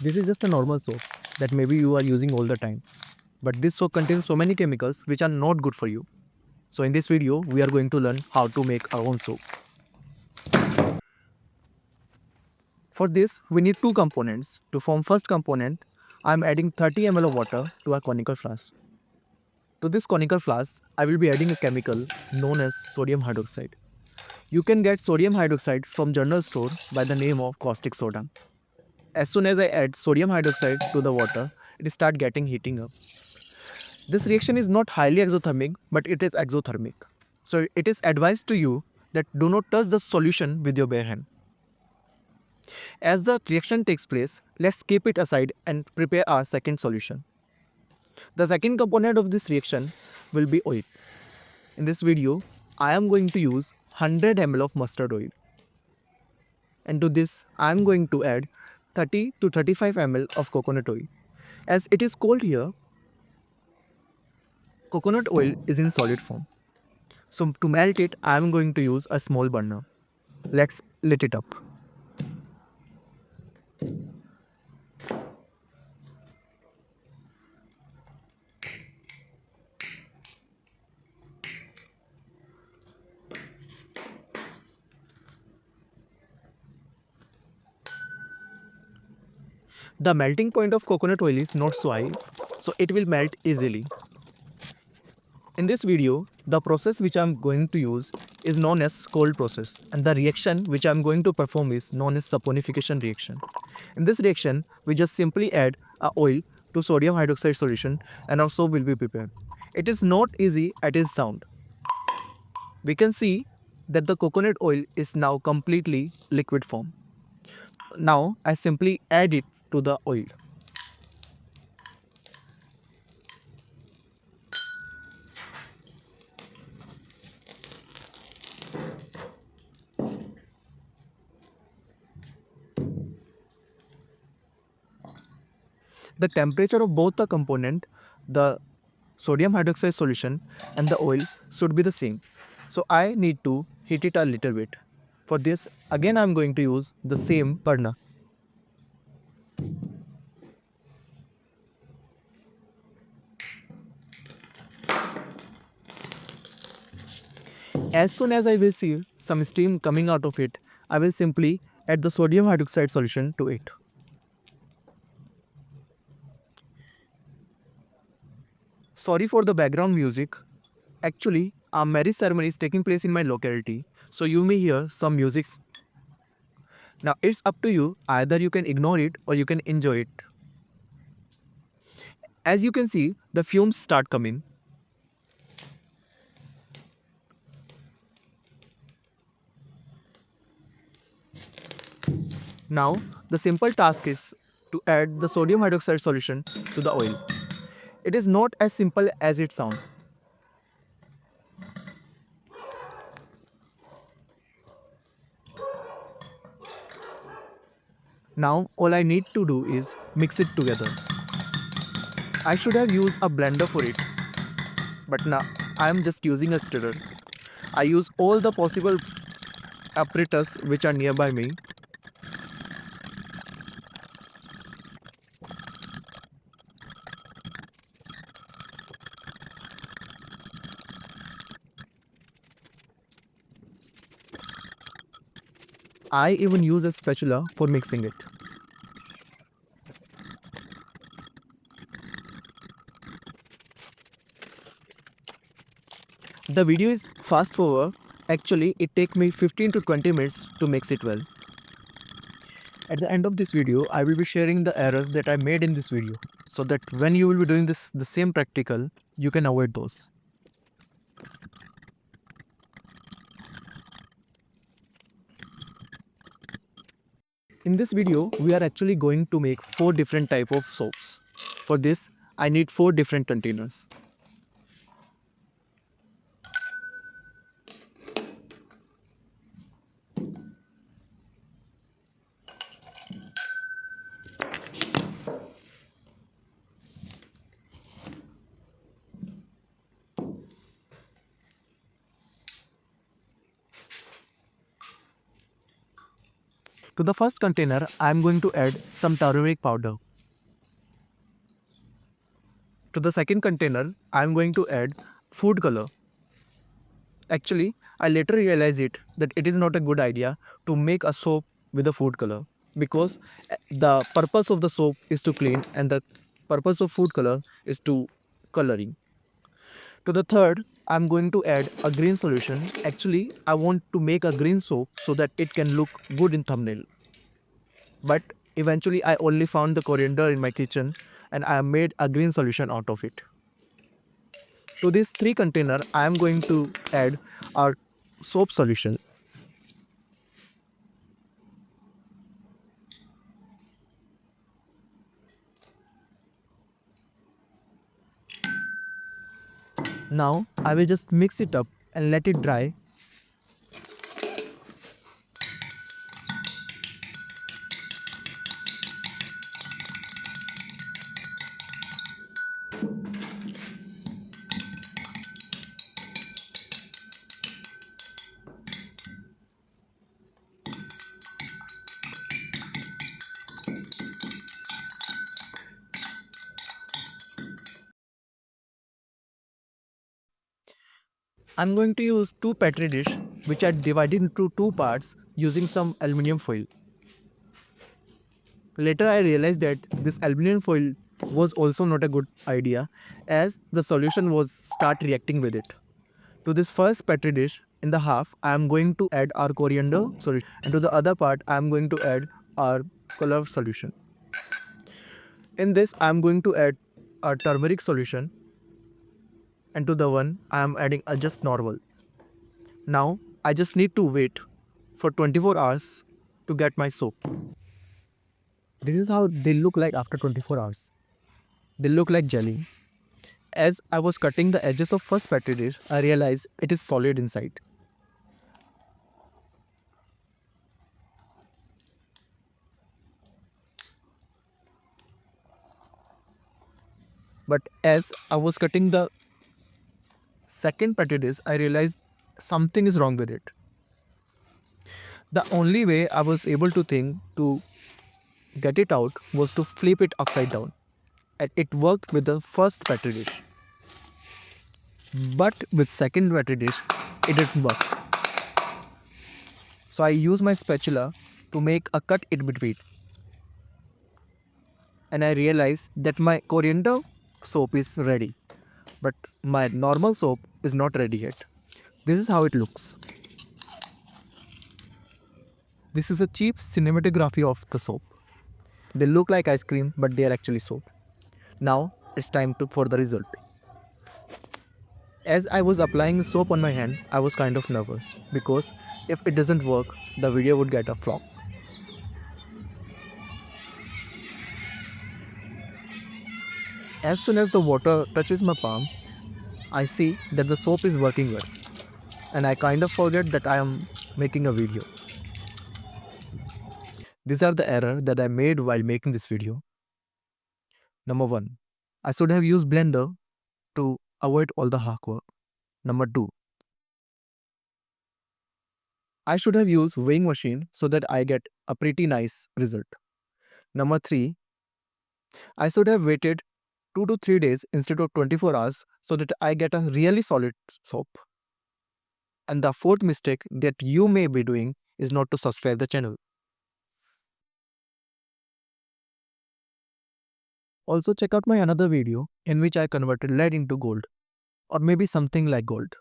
This is just a normal soap that maybe you are using all the time. But this soap contains so many chemicals which are not good for you. So in this video, we are going to learn how to make our own soap. For this, we need two components. To form first component, I am adding 30 ml of water to a conical flask. To this conical flask, I will be adding a chemical known as sodium hydroxide. You can get sodium hydroxide from general store by the name of caustic soda. As soon as I add sodium hydroxide to the water, it start getting heating up. This reaction is not highly exothermic, but it is exothermic. So it is advised to you that do not touch the solution with your bare hand. As the reaction takes place, let's keep it aside and prepare our second solution. The second component of this reaction will be oil. In this video, I am going to use 100 ml of mustard oil. And to this, I am going to add 30 to 35 ml of coconut oil. As it is cold here, coconut oil is in solid form. So to melt it, I am going to use a small burner. Let's lit it up. The melting point of coconut oil is not so high, so it will melt easily. In this video, the process which I am going to use is known as cold process, and the reaction which I am going to perform is known as saponification reaction. In this reaction, we just simply add a oil to sodium hydroxide solution and our soap will be prepared. It is not easy as it sounds. We can see that the coconut oil is now completely liquid form. Now I simply add it to the oil. The temperature of both the component, the sodium hydroxide solution and the oil should be the same. So I need to heat it a little bit. For this, again I am going to use the same burner. As soon as I will see some steam coming out of it, I will simply add the sodium hydroxide solution to it. Sorry for the background music. Actually, a marriage ceremony is taking place in my locality, so you may hear some music. Now it's up to you, either you can ignore it or you can enjoy it. As you can see, the fumes start coming. Now, the simple task is to add the sodium hydroxide solution to the oil. It is not as simple as it sounds. Now, all I need to do is mix it together. I should have used a blender for it, but now I am just using a stirrer. I use all the possible apparatus which are nearby me. I even use a spatula for mixing it. The video is fast forward. Actually, it takes me 15 to 20 minutes to mix it well. At the end of this video, I will be sharing the errors that I made in this video so that when you will be doing this the same practical, you can avoid those. In this video, we are actually going to make 4 different type of soaps. For this, I need 4 different containers. To the first container, I am going to add some turmeric powder. To the second container, I am going to add food color. Actually, I later realized that it is not a good idea to make a soap with a food color, because the purpose of the soap is to clean and the purpose of food color is to coloring. To the third, I'm going to add a green solution. Actually, I want to make a green soap so that it can look good in thumbnail. But eventually I only found the coriander in my kitchen and I made a green solution out of it. To this three container, I am going to add our soap solution. Now I will just mix it up and let it dry. I'm going to use two petri dish which are divided into two parts using some aluminium foil. Later I realized that this aluminum foil was also not a good idea, as the solution was start reacting with it. To this first petri dish, in the half, I am going to add our coriander solution, and to the other part, I am going to add our color solution. In this, I am going to add our turmeric solution, and to the one, I am adding a just normal. Now, I just need to wait for 24 hours to get my soap. This is how they look like after 24 hours. They look like jelly. As I was cutting the edges of first petri dish, I realized it is solid inside. But as I was cutting the second petri dish, I realized something is wrong with it. The only way I was able to think to get it out was to flip it upside down. And it worked with the first petri dish. But with second petri dish, it didn't work. So I used my spatula to make a cut in between. And I realized that my coriander soap is ready, but my normal soap is not ready yet. This is how it looks. This is a cheap cinematography of the soap. They look like ice cream, but they are actually soap. Now it's time for the result. As I was applying soap on my hand, I was kind of nervous because if it doesn't work, the video would get a flop. As soon as the water touches my palm, I see that the soap is working well, and I kind of forget that I am making a video. These are the errors that I made while making this video. Number 1. I should have used blender to avoid all the hard work. Number 2. I should have used weighing machine so that I get a pretty nice result. Number 3. I should have waited 2 to 3 days instead of 24 hours so that I get a really solid soap. And the fourth mistake that you may be doing is not to subscribe the channel. Also check out my another video in which I converted lead into gold, or maybe something like gold.